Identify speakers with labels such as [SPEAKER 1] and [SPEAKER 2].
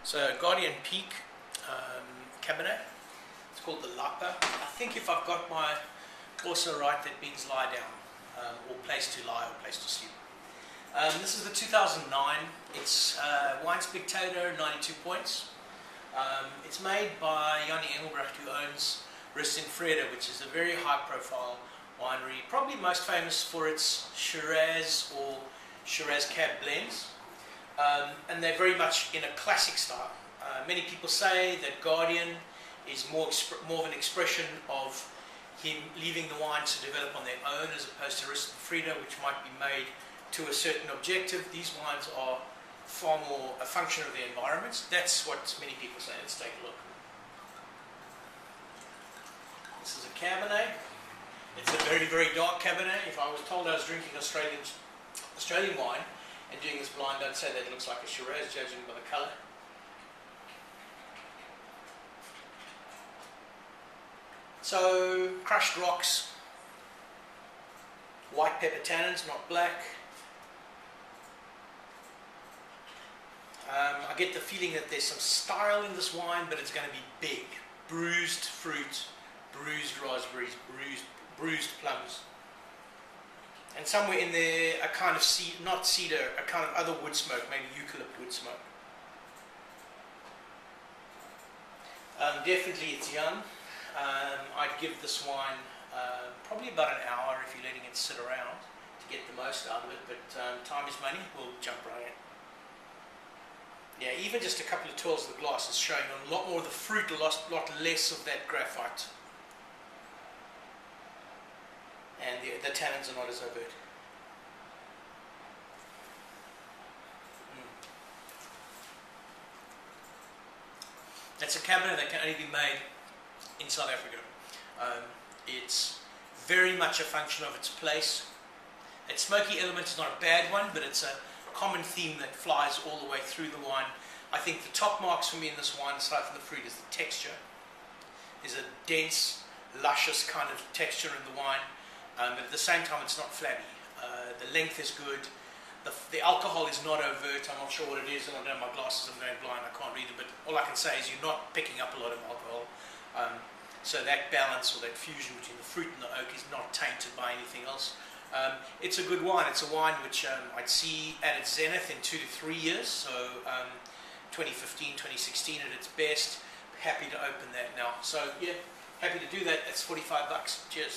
[SPEAKER 1] So Guardian Peak Cabernet. It's called the Lapa. I think if I've got my also right, that means lie down, or place to lie, or place to sleep. This is the 2009. It's wine spectator, 92 points. It's made by Yanni Engelbrecht, who owns Rest in Freda, which is a very high-profile winery, probably most famous for its Shiraz or Shiraz Cab blends. And they're very much in a classic style. Many people say that Guardian is more of an expression of him leaving the wine to develop on their own, as opposed to Rest in Freda, which might be made to a certain objective. These wines are far more a function of their environments. That's what many people say. Let's take a look. This is a Cabernet. It's a very, very dark Cabernet. If I was told I was drinking Australian wine and doing this blind, I'd say that it looks like a Shiraz, judging by the colour. So, crushed rocks, white pepper tannins, not black. I get the feeling that there's some style in this wine, but it's going to be big. Bruised fruit, bruised raspberries, bruised plums. And somewhere in there, a kind of not cedar, a kind of other wood smoke, maybe eucalypt wood smoke. Definitely it's young. I'd give this wine probably about an hour if you're letting it sit around to get the most out of it, but time is money. We'll jump right in. Yeah, even just a couple of twirls of the glass is showing a lot more of the fruit, a lot less of that graphite. And the tannins are not as overt. That's a Cabernet that can only be made in South Africa. It's very much a function of its place. Its smoky element is not a bad one, but it's a common theme that flies all the way through the wine. I think the top marks for me in this wine, aside from the fruit, is the texture. There's a dense, luscious kind of texture in the wine, but at the same time it's not flabby. The length is good. The alcohol is not overt. I'm not sure what it is, and I don't have my glasses, I'm going blind, I can't read it, but all I can say is you're not picking up a lot of alcohol. So that balance, or that fusion between the fruit and the oak, is not tainted by anything else. It's a good wine. It's a wine which I'd see at its zenith in 2 to 3 years, so 2015, 2016 at its best. Happy to open that now. So yeah, happy to do that. That's $45. Cheers.